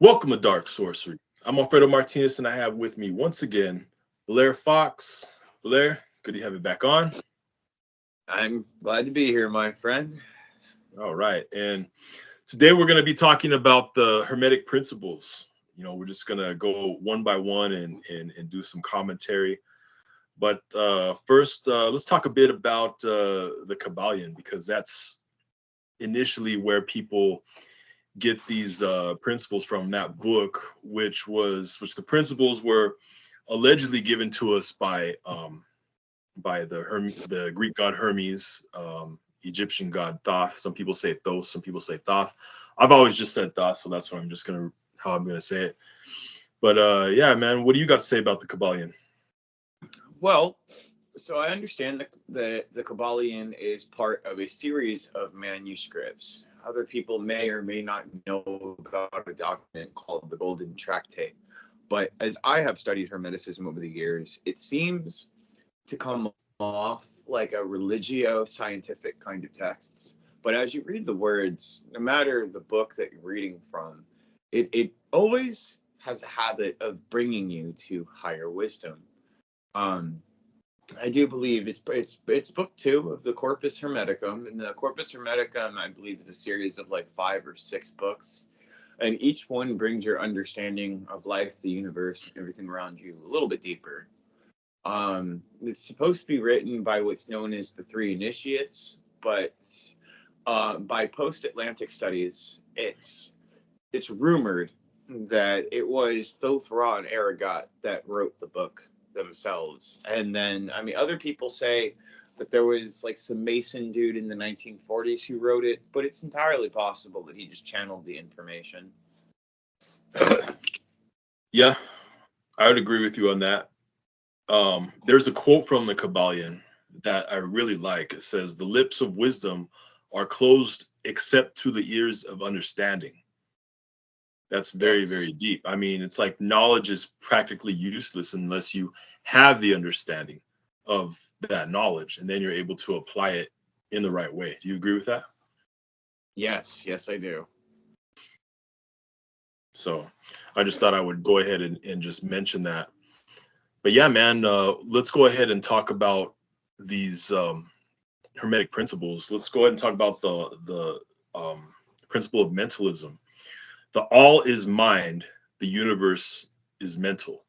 Welcome to Dark Sorcery. I'm Alfredo Martinez, and I have with me once again Blair Fox. Blair, good to have you back on. I'm glad to be here, my friend. All right, and today we're going to be talking about the Hermetic Principles. We're just going to go one by one and do some commentary. But first, let's talk a bit about the Kybalion, because that's initially where people get these principles from, that book, which the principles were allegedly given to us by the Greek god Hermes, Egyptian god Thoth. Some people say Thoth, some people say Thoth. I've always just said Thoth, so that's what how I'm gonna say it. But yeah, man, what do you got to say about the Kybalion? Well, so I understand that the Kybalion is part of a series of manuscripts. Other people may or may not know about a document called the Golden Tractate. But as I have studied Hermeticism over the years, it seems to come off like a religio-scientific kind of texts. But as you read the words, no matter the book that you're reading from, it always has a habit of bringing you to higher wisdom. I do believe it's book 2 of the Corpus Hermeticum, and the Corpus Hermeticum, I believe, is a series of like 5 or 6 books, and each one brings your understanding of life, the universe, and everything around you a little bit deeper. It's supposed to be written by what's known as the 3 initiates, but by post-Atlantic studies, it's rumored that it was Thoth, Ra, and Aragat that wrote the book themselves. And then, I mean, other people say that there was like some Mason dude in the 1940s who wrote it, but it's entirely possible that he just channeled the information. Yeah, I would agree with you on that. There's a quote from the Kybalion that I really like. It says, "The lips of wisdom are closed except to the ears of understanding." That's very, very deep. I mean, it's like knowledge is practically useless unless you have the understanding of that knowledge, and then you're able to apply it in the right way. Do you agree with that? Yes, I do. So I just thought I would go ahead and just mention that. But yeah, man, let's go ahead and talk about these Hermetic principles. Let's go ahead and talk about the principle of mentalism. The all is mind, the universe is mental.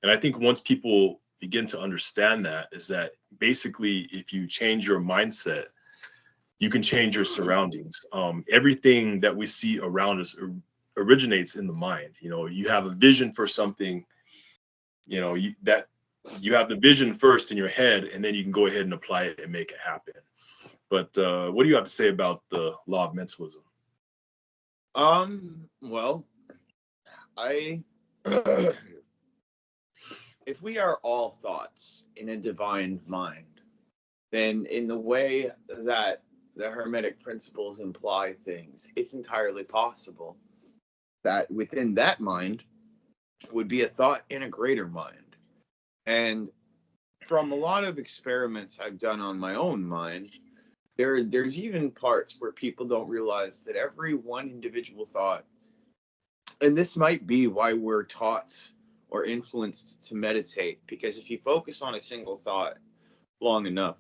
And I think once people begin to understand that, is that basically if you change your mindset, you can change your surroundings. Everything that we see around us originates in the mind. You have a vision for something, you have the vision first in your head, and then you can go ahead and apply it and make it happen. But what do you have to say about the law of mentalism? Well, if we are all thoughts in a divine mind, then in the way that the Hermetic principles imply things, it's entirely possible that within that mind would be a thought in a greater mind. And from a lot of experiments I've done on my own mind, there's even parts where people don't realize that every one individual thought, and this might be why we're taught or influenced to meditate, because if you focus on a single thought long enough,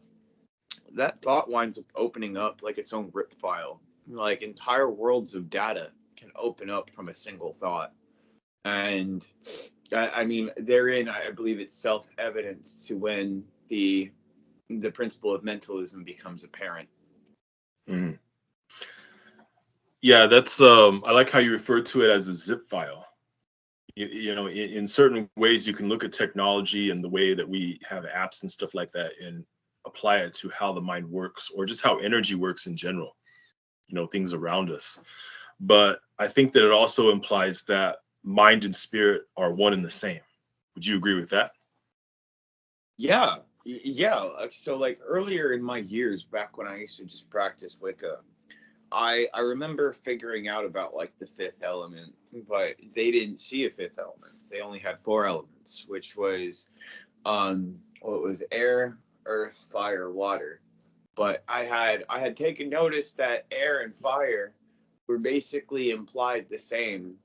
that thought winds up opening up like its own rip file. Like entire worlds of data can open up from a single thought. And I mean, therein, I believe it's self-evident to when the principle of mentalism becomes apparent. Mm. Yeah, that's I like how you refer to it as a zip file. In certain ways you can look at technology and the way that we have apps and stuff like that and apply it to how the mind works, or just how energy works in general, things around us. But I think that it also implies that mind and spirit are one and the same. Would you agree with that? Yeah. So like earlier in my years, back when I used to just practice Wicca, I remember figuring out about like the 5th element, but they didn't see a 5th element. They only had 4 elements, which was what was air, earth, fire, water. But I had taken notice that air and fire were basically implied the same,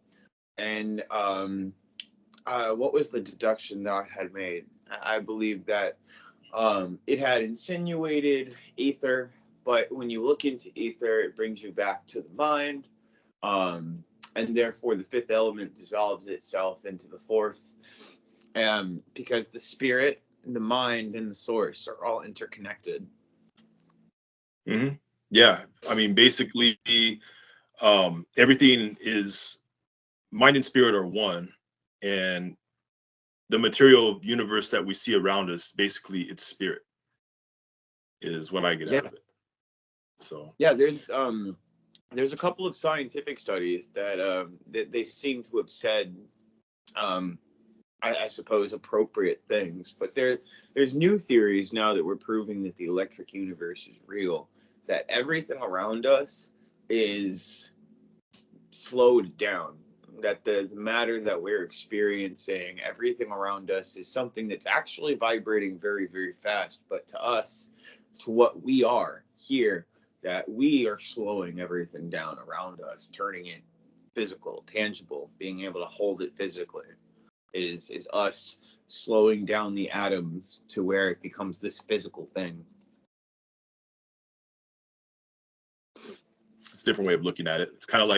And what was the deduction that I had made? I believe that it had insinuated ether, but when you look into ether, it brings you back to the mind. And therefore, the fifth element dissolves itself into the fourth. Because the spirit, the mind, and the source are all interconnected. Mm-hmm. Yeah. I mean, basically, everything is mind and spirit are one. And the material universe that we see around us, basically, it's spirit, is what I get Yeah. out of it. So, Yeah, there's a couple of scientific studies that they seem to have said, I suppose, appropriate things. But there's new theories now that we're proving that the electric universe is real, that everything around us is slowed down, that the matter that we're experiencing, everything around us is something that's actually vibrating very, very fast. But to us, to what we are here, that we are slowing everything down around us, turning it physical, tangible, being able to hold it physically, is us slowing down the atoms to where it becomes this physical thing. it's a different way of looking at it. It's kind of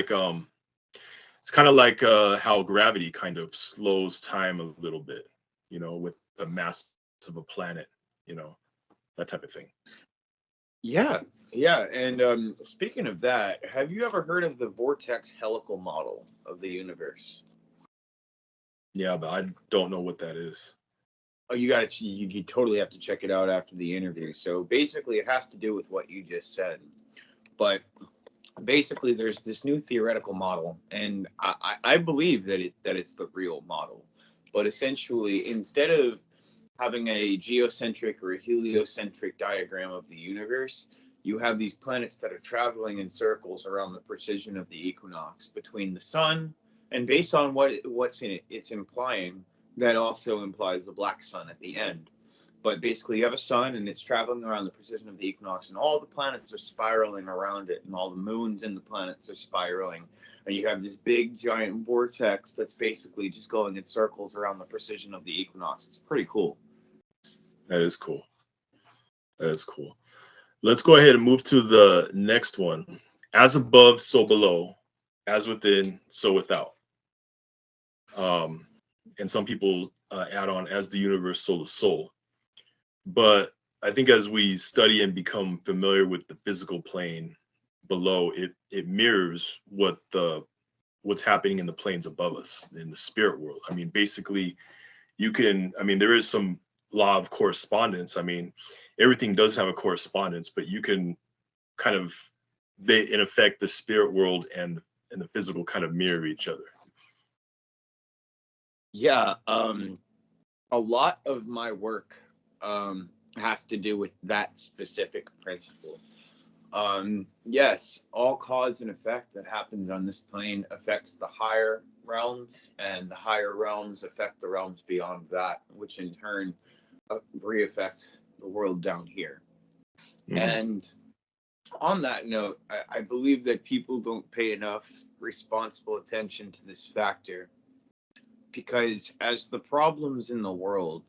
like how gravity kind of slows time a little bit, with the mass of a planet, that type of thing. Yeah, yeah. And speaking of that, have you ever heard of the vortex helical model of the universe? Yeah, but I don't know what that is. Oh, you totally have to check it out after the interview. So basically, it has to do with what you just said. But basically, there's this new theoretical model, and I believe that it's the real model. But essentially, instead of having a geocentric or a heliocentric diagram of the universe, you have these planets that are traveling in circles around the precision of the equinox between the sun, and based on what's in it, it's implying that also implies the black sun at the end. But basically, you have a sun and it's traveling around the precision of the equinox, and all the planets are spiraling around it, and all the moons and the planets are spiraling. And you have this big giant vortex that's basically just going in circles around the precision of the equinox. It's pretty cool. That is cool. That is cool. Let's go ahead and move to the next one. As above, so below. As within, so without. And some people add on as the universe, so the soul. But I think as we study and become familiar with the physical plane below, it mirrors what's happening in the planes above us in the spirit world. I mean, basically, there is some law of correspondence. I mean, everything does have a correspondence, but you can kind of, in effect, the spirit world and the physical kind of mirror each other. Yeah, a lot of my work has to do with that specific principle. Yes, all cause and effect that happens on this plane affects the higher realms, and the higher realms affect the realms beyond that, which in turn re-affect the world down here. Mhm. And on that note, I believe that people don't pay enough responsible attention to this factor, because as the problems in the world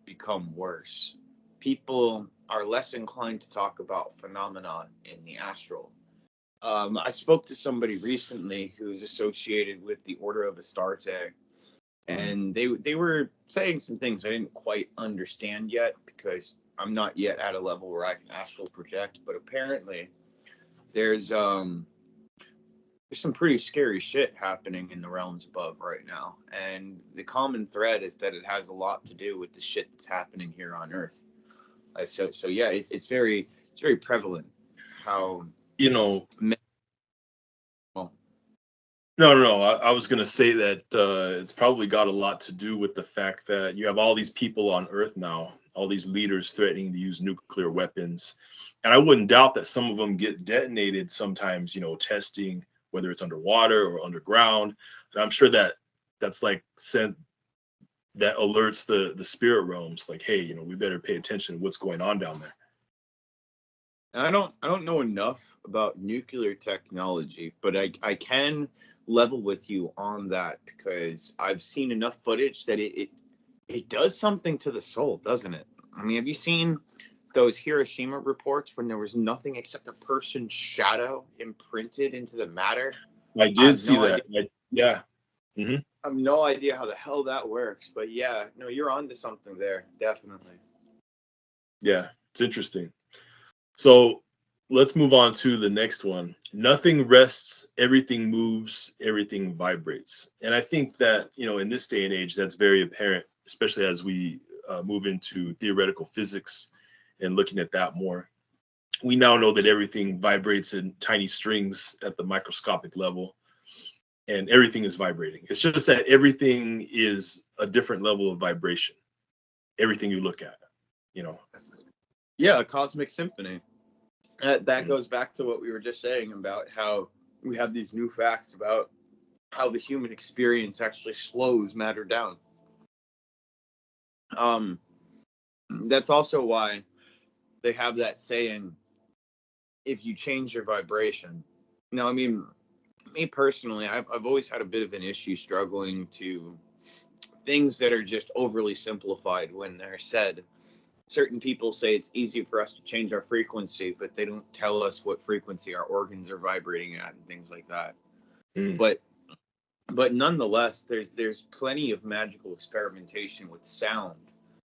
become worse, people are less inclined to talk about phenomenon in the astral. I spoke to somebody recently who's associated with the Order of Astarte, and they were saying some things I didn't quite understand yet, because I'm not yet at a level where I can astral project. But apparently, there's some pretty scary shit happening in the realms above right now, and the common thread is that it has a lot to do with the shit that's happening here on Earth. So yeah, it's very prevalent how You know, well, no. I was going to say that it's probably got a lot to do with the fact that you have all these people on Earth now, all these leaders threatening to use nuclear weapons. And I wouldn't doubt that some of them get detonated sometimes, testing, whether it's underwater or underground. And I'm sure that that's like sent that alerts the spirit realms, like, hey, we better pay attention to what's going on down there. I don't know enough about nuclear technology, but I can level with you on that, because I've seen enough footage that it does something to the soul, doesn't it? I mean, have you seen those Hiroshima reports when there was nothing except a person's shadow imprinted into the matter? I I did have see no that. idea. Yeah. Hmm. I have no idea how the hell that works, but yeah, no, you're onto something there, definitely. Yeah, it's interesting. So let's move on to the next one. Nothing rests, everything moves, everything vibrates. And I think that, in this day and age, that's very apparent, especially as we move into theoretical physics and looking at that more. We now know that everything vibrates in tiny strings at the microscopic level, and everything is vibrating. It's just that everything is a different level of vibration. Everything you look at, you know. Yeah, a cosmic symphony. That Mhm. goes back to what we were just saying about how we have these new facts about how the human experience actually slows matter down. That's also why they have that saying, if you change your vibration. Now, I mean, me personally, I've always had a bit of an issue struggling to things that are just overly simplified when they're said. Certain people say it's easy for us to change our frequency, but they don't tell us what frequency our organs are vibrating at and things like that. Mm. But nonetheless, there's plenty of magical experimentation with sound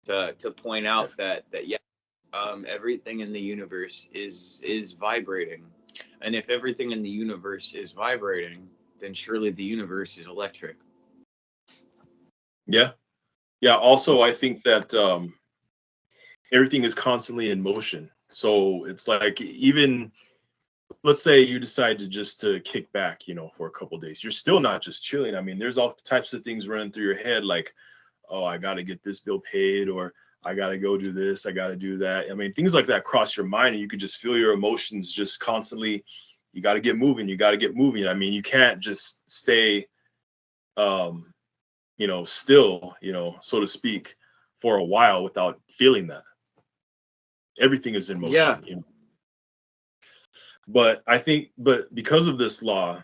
to point out that yeah, everything in the universe is vibrating, and if everything in the universe is vibrating, then surely the universe is electric. Yeah. Yeah. Also, I think that everything is constantly in motion. So it's like, even let's say you decide to kick back, for a couple of days. You're still not just chilling. I mean, there's all types of things running through your head, like, oh, I got to get this bill paid, or I got to go do this, I got to do that. I mean, things like that cross your mind, and you could just feel your emotions just constantly. You got to get moving. You got to get moving. I mean, you can't just stay, um, still, so to speak, for a while without feeling that. Everything is in Yeah, motion. But because of this law,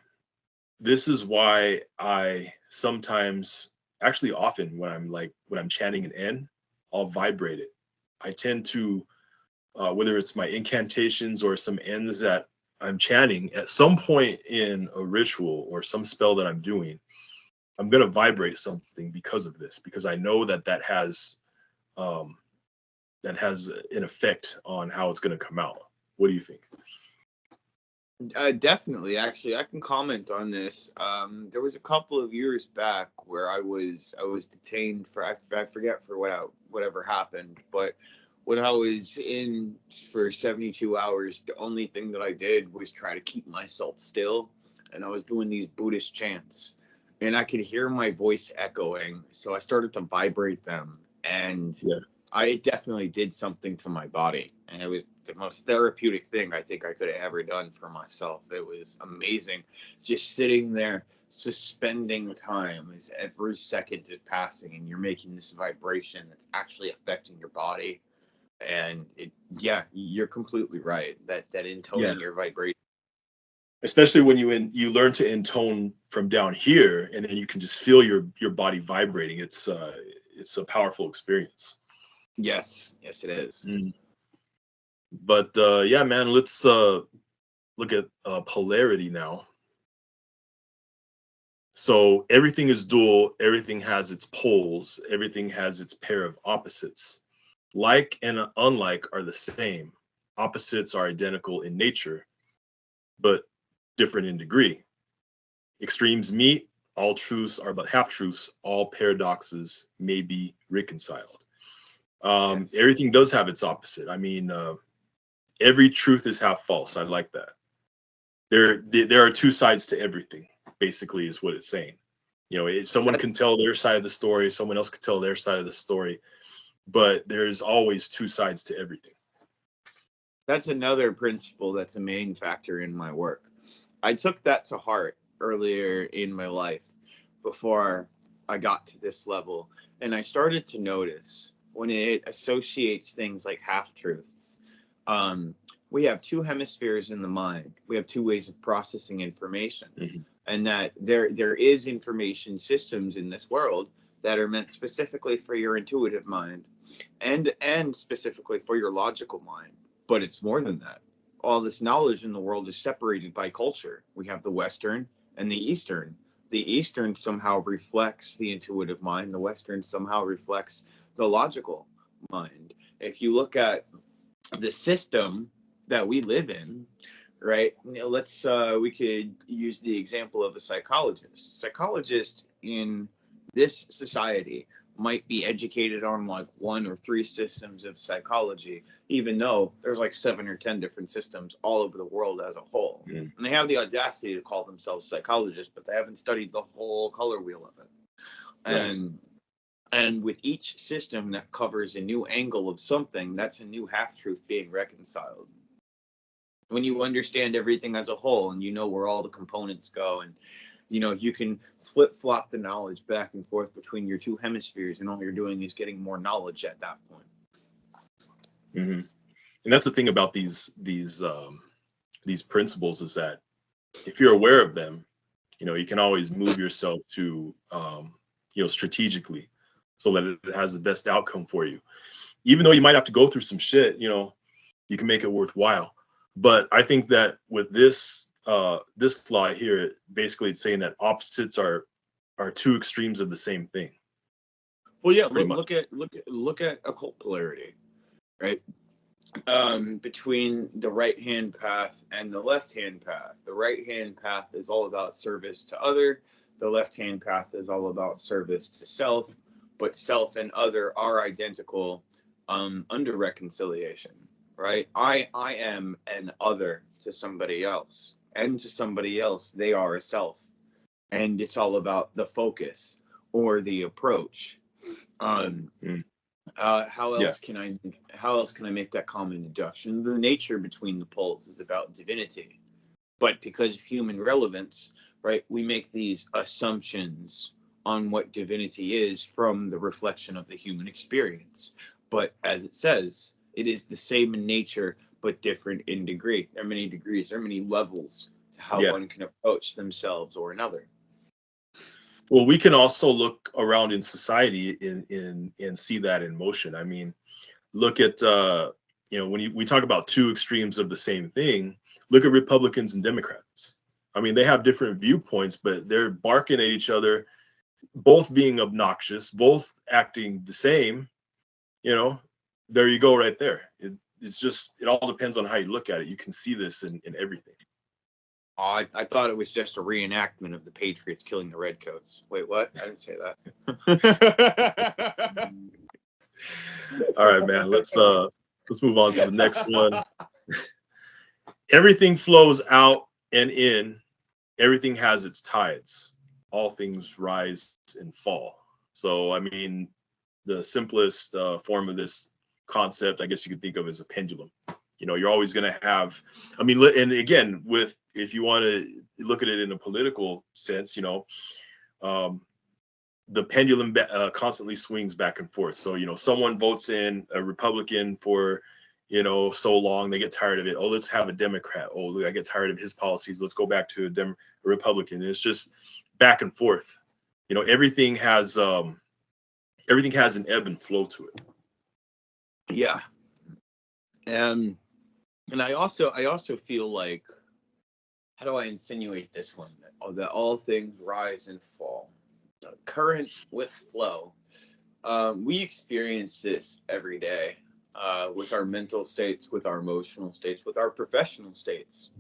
this is why I sometimes, actually often, when I'm chanting an N, I'll vibrate it. I tend to, whether it's my incantations or some ends that I'm chanting, at some point in a ritual or some spell that I'm doing, I'm going to vibrate something because of this, because I know um, that has an effect on how it's going to come out. What do you think? definitely. Actually, I can comment on this. There was a couple of years back where I was detained for I forget for whatever happened, but when I was in for 72 hours, the only thing that I did was try to keep myself still, and I was doing these Buddhist chants, and I could hear my voice echoing, so I started to vibrate them, and Yeah. I definitely did something to my body, and it was the most therapeutic thing I think I could have ever done for myself. It was amazing, just sitting there, suspending time as every second is passing, and you're making this vibration that's actually affecting your body. And yeah, you're completely right that Yeah. intoning your vibration. Especially when you learn to intone from down here, and then you can just feel your body vibrating. It's a powerful experience. Yes, yes, it is. Mm. But yeah, man, let's look at polarity now. So everything is dual, everything has its poles, everything has its pair of opposites. Like and unlike are the same. Opposites are identical in nature, but different in degree. Extremes meet, all truths are but half truths, all paradoxes may be reconciled. Yes, Everything does have its opposite. I mean, every truth is half false. I like that. There are two sides to everything, basically, is what it's saying. Someone that, can tell their side of the story, someone else can tell their side of the story, but there's always two sides to everything. that's another principle that's a main factor in my work. I took that to heart earlier in my life before I got to this level. And I started to notice when it associates things like half truths, um, we have two hemispheres in the mind. We have two ways of processing information, and that there is information systems in this world that are meant specifically for your intuitive mind and specifically for your logical mind. But it's more than that. All this knowledge in the world is separated by culture. We have the Western and the Eastern. The Eastern somehow reflects the intuitive mind. The Western somehow reflects the logical mind. If you look at the system that we live in, right? Let's we could use the example of a psychologist. Psychologist in this society might be educated on like 1 or 3 systems of psychology, even though there's like 7 or 10 different systems all over the world as a whole. And they have the audacity to call themselves psychologists, but they haven't studied the whole color wheel of it. Right. And with each system that covers a new angle of something, that's a new half-truth being reconciled. When you understand everything as a whole and you know where all the components go, and you can flip-flop the knowledge back and forth between your two hemispheres, and all you're doing is getting more knowledge at that point. And that's the thing about these principles, is that if you're aware of them, you can always move yourself to strategically, so that it has the best outcome for you. Even though you might have to go through some shit, you can make it worthwhile. But I think that with this law here, basically it's saying that opposites are two extremes of the same thing. Well, yeah, look at occult polarity, right? Between the right-hand path and the left-hand path. The right-hand path is all about service to other. The left-hand path is all about service to self. But self and other are identical under reconciliation, right? I am an other to somebody else, and to somebody else they are a self, and it's all about the focus or the approach. How else can I make that common deduction? The nature between the poles is about divinity, but because of human relevance, right, we make these assumptions on what divinity is from the reflection of the human experience. But as it says, it is the same in nature, but different in degree. There are many degrees, there are many levels to how one can approach themselves or another. Well, we can also look around in society and see that in motion. I mean, look at when we talk about two extremes of the same thing, look at Republicans and Democrats. I mean, they have different viewpoints, but they're barking at each other, both being obnoxious, both acting the same. There you go, right there. It all depends on how you look at it. You can see this in everything. I thought it was just a reenactment of the Patriots killing the Redcoats. Wait, what? I didn't say that. All right, man. Let's move on to the next one. Everything flows out and in. Everything has its tides. All things rise and fall. So, I mean, the simplest form of this concept, I guess you could think of as a pendulum. You're always going to have, and again, if you want to look at it in a political sense, the pendulum constantly swings back and forth. So, someone votes in a Republican for, so long, they get tired of it. Oh, let's have a Democrat. Oh, look, I get tired of his policies. Let's go back to a Republican. And it's just back and forth. Everything has an ebb and flow to it. Yeah. And I also feel like, how do I insinuate this one? That all things rise and fall. Current with flow. We experience this every day with our mental states, with our emotional states, with our professional states.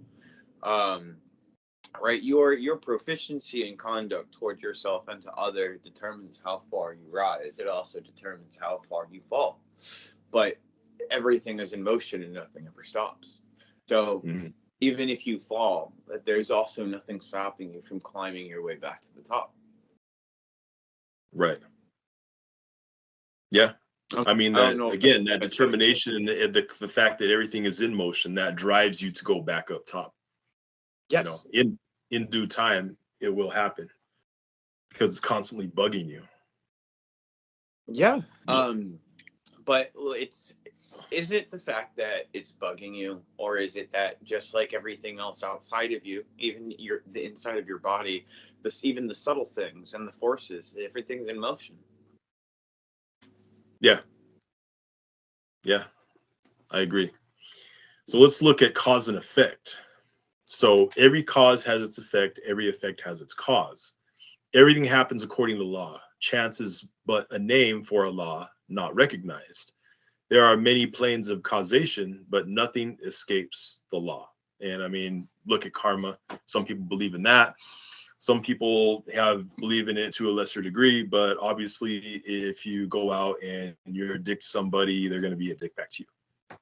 Right? Your proficiency in conduct toward yourself and to other determines how far you rise. It also determines how far you fall. But everything is in motion and nothing ever stops. So even if you fall, there's also nothing stopping you from climbing your way back to the top. Right. Yeah. I mean, that determination and the fact that everything is in motion, that drives you to go back up top. Yes. In due time, it will happen because it's constantly bugging you. Yeah. But it's Is it the fact that it's bugging you, or is it that just like everything else outside of you, even the inside of your body, even the subtle things and the forces, everything's in motion? Yeah. Yeah, I agree. So let's look at cause and effect. So every cause has its effect, every effect has its cause. Everything happens according to law. Chance is but a name for a law not recognized. There are many planes of causation, but nothing escapes the law. And I mean, look at karma. Some people believe in that. Some people believe in it to a lesser degree, but obviously if you go out and you're a dick to somebody, they're going to be a dick back to you.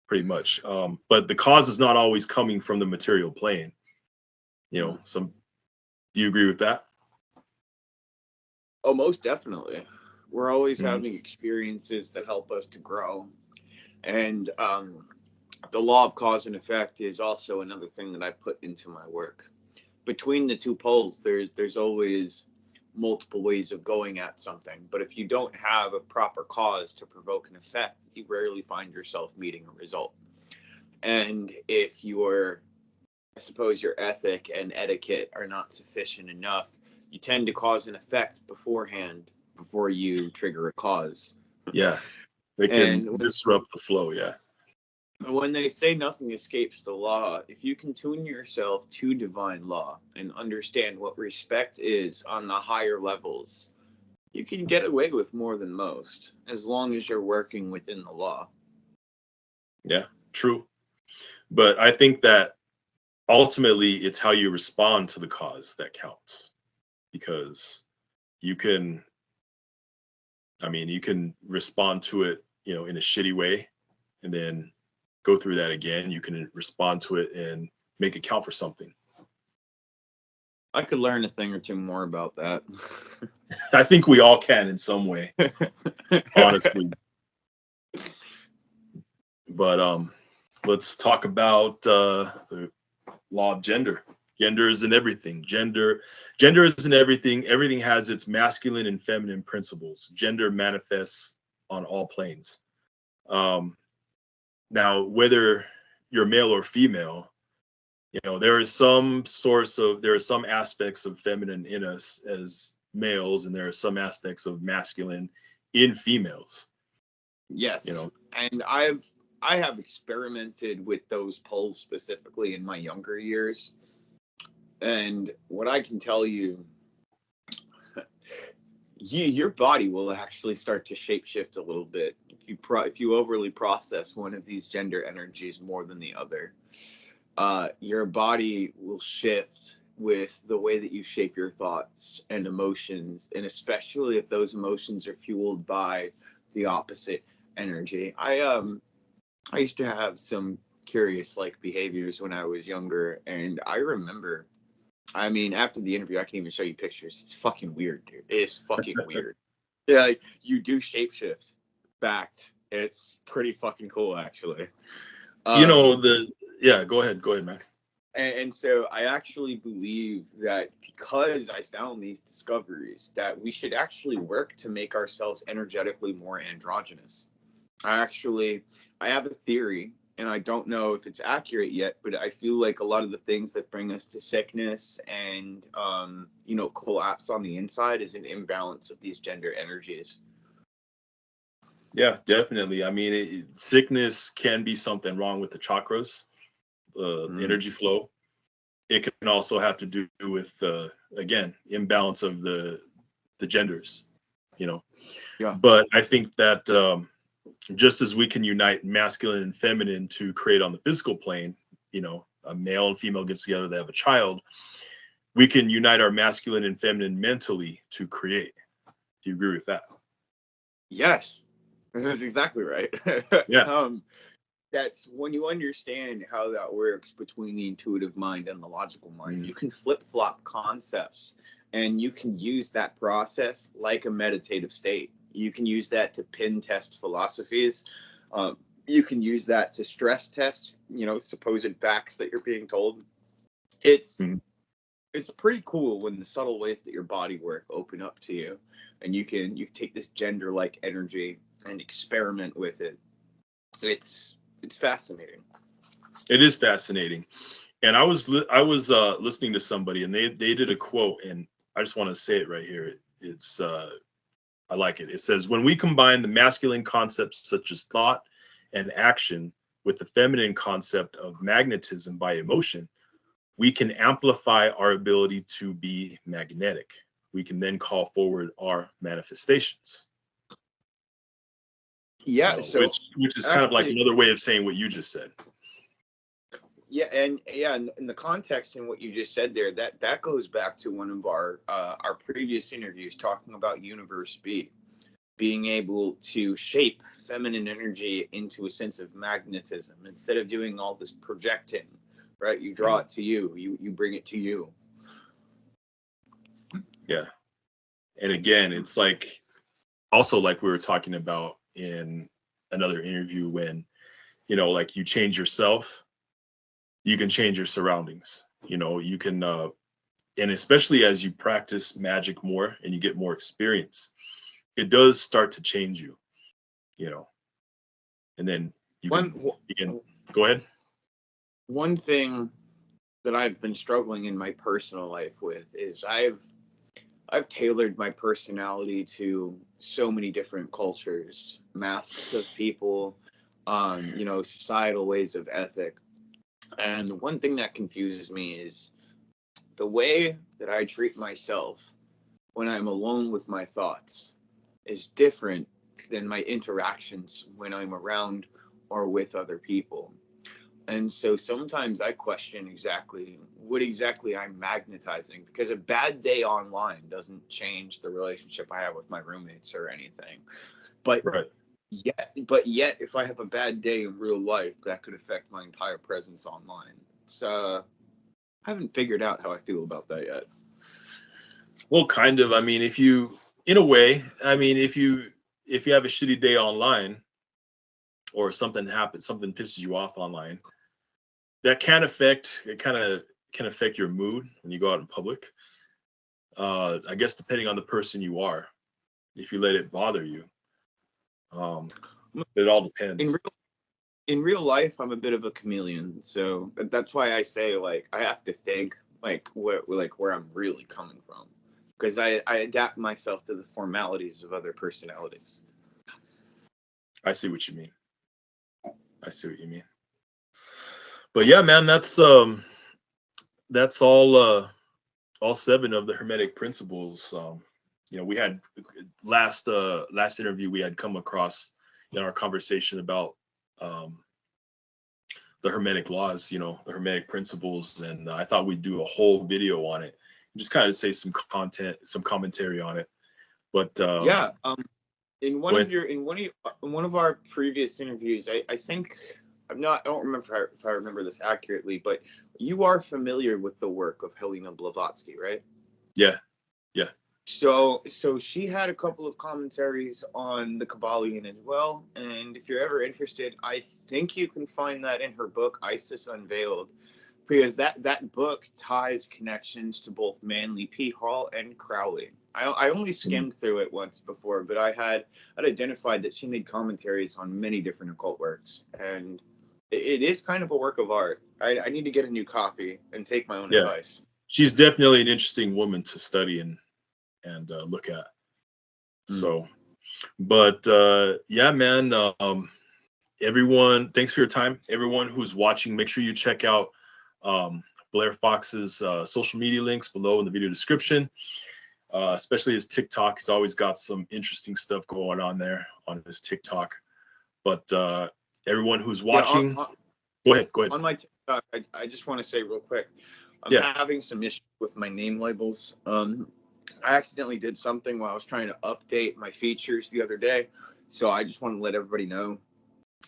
Pretty much. But the cause is not always coming from the material plane. You know, do you agree with that? Oh, most definitely. We're always having experiences that help us to grow. And the law of cause and effect is also another thing that I put into my work. Between the two poles, there's always multiple ways of going at something. But if you don't have a proper cause to provoke an effect, you rarely find yourself meeting a result. And if I suppose your ethic and etiquette are not sufficient enough, you tend to cause an effect beforehand before you trigger a cause. Yeah. They can disrupt the flow. Yeah. When they say nothing escapes the law, if you can tune yourself to divine law and understand what respect is on the higher levels, you can get away with more than most, as long as you're working within the law. Yeah, true. But I think that ultimately it's how you respond to the cause that counts. Because you can respond to it, in a shitty way and then go through that again. You can respond to it and make it count for something. I could learn a thing or two more about that. I think we all can in some way, honestly. But let's talk about the law of gender. Gender is in everything. Gender is in everything. Everything has its masculine and feminine principles. Gender manifests on all planes. Now, whether you're male or female, there are some aspects of feminine in us as males, and there are some aspects of masculine in females. Yes. And I have experimented with those poles specifically in my younger years. And what I can tell you, your body will actually start to shapeshift a little bit if you overly process one of these gender energies more than the other. Your body will shift with the way that you shape your thoughts and emotions, and especially if those emotions are fueled by the opposite energy. I used to have some curious behaviors when I was younger, and I remember, after the interview, I can even show you pictures. It's fucking weird, dude. It is fucking weird. Yeah, you do shapeshift. Fact. It's pretty fucking cool, actually. Go ahead, man. And so I actually believe that because I found these discoveries, that we should actually work to make ourselves energetically more androgynous. I have a theory, and I don't know if it's accurate yet, but I feel like a lot of the things that bring us to sickness and, collapse on the inside is an imbalance of these gender energies. Yeah, definitely. Sickness can be something wrong with the chakras, energy flow. It can also have to do with again, imbalance of the genders, Yeah. But I think that just as we can unite masculine and feminine to create on the physical plane, a male and female gets together, they have a child, we can unite our masculine and feminine mentally to create. Do you agree with that? Yes, that's exactly right. Yeah. That's when you understand how that works between the intuitive mind and the logical mind. You can flip-flop concepts, and you can use that process like a meditative state. You can use that to pin test philosophies. You can use that to stress test, supposed facts that you're being told. It's pretty cool when the subtle ways that your body work open up to you, and you take this gender-like energy and experiment with it. it's fascinating. It is fascinating. And I was listening to somebody, and they did a quote, and I just want to say it right here. It's I like it. It says, when we combine the masculine concepts such as thought and action with the feminine concept of magnetism by emotion, we can amplify our ability to be magnetic. We can then call forward our manifestations. Yeah, so which is kind of like actually, another way of saying what you just said. yeah, and yeah, in the context in what you just said there, that goes back to one of our previous interviews talking about universe being able to shape feminine energy into a sense of magnetism instead of doing all this projecting, right? You draw it to you, you bring it to you. Yeah. And again, it's like also like we were talking about in another interview, when, you know, like you change yourself, you can change your surroundings. You know, you can and especially as you practice magic more and you get more experience, it does start to change you, you know. And then you can go ahead. One thing that I've been struggling in my personal life with is I've tailored my personality to so many different cultures, masks of people, you know, societal ways of ethic. And one thing that confuses me is the way that I treat myself when I'm alone with my thoughts is different than my interactions when I'm around or with other people. And so sometimes I question exactly what exactly I'm magnetizing, because a bad day online doesn't change the relationship I have with my roommates or anything. But Right. yet, if I have a bad day in real life, that could affect my entire presence online. It's I haven't figured out how I feel about that yet. Well, kind of. I mean, if you, in a way, I mean, if you have a shitty day online, or something happens, something pisses you off online, that can affect, it kind of can affect your mood when you go out in public. I guess depending on the person you are, if you let it bother you, it all In depends. real life, I'm a bit of a chameleon, so that's why I say, like, I have to think like where I'm really coming from, because I adapt myself to the formalities of other personalities. I see what you mean. I see what you mean. But yeah, man, that's all 7 of the Hermetic Principles. You know, we had last interview we had come across in our conversation about the Hermetic laws, you know, the Hermetic Principles, and I thought we'd do a whole video on it, just kind of say some commentary on it. But Yeah, in one of our previous interviews, I think I don't remember if I remember this accurately, but you are familiar with the work of Helena Blavatsky, right? yeah, yeah. So she had a couple of commentaries on the Kabbalion as well, and if you're ever interested, I think you can find that in her book Isis Unveiled, because that book ties connections to both Manly P. Hall and Crowley. I only skimmed through it once before, but I'd identified that she made commentaries on many different occult works, and it is kind of a work of art. I need to get a new copy and take my own Yeah, advice. she's definitely an interesting woman to study and look at. So, but yeah, man. Everyone, thanks for your time. Everyone who's watching, make sure you check out Blair Fox's social media links below in the video description, especially his TikTok. He's always got some interesting stuff going on there on his TikTok. But everyone who's watching, go ahead. On my TikTok, I just want to say real quick, I'm Yeah. having some issues with my name labels. I accidentally did something while I was trying to update my features the other day, so I just want to let everybody know.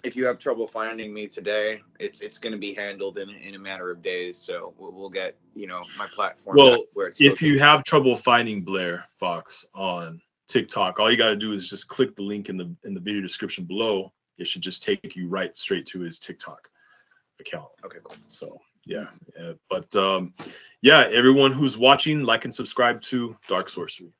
If you have trouble finding me today, it's going to be handled in a matter of days. So we'll get, you know, my platform back Well, where it's if supposed to you be. have trouble finding Blair Fox on TikTok, all you got to do is just click the link in the video description below. It should just take you right straight to his TikTok account. Okay, cool. So yeah, but yeah, everyone who's watching, like and subscribe to Dark Sorcery.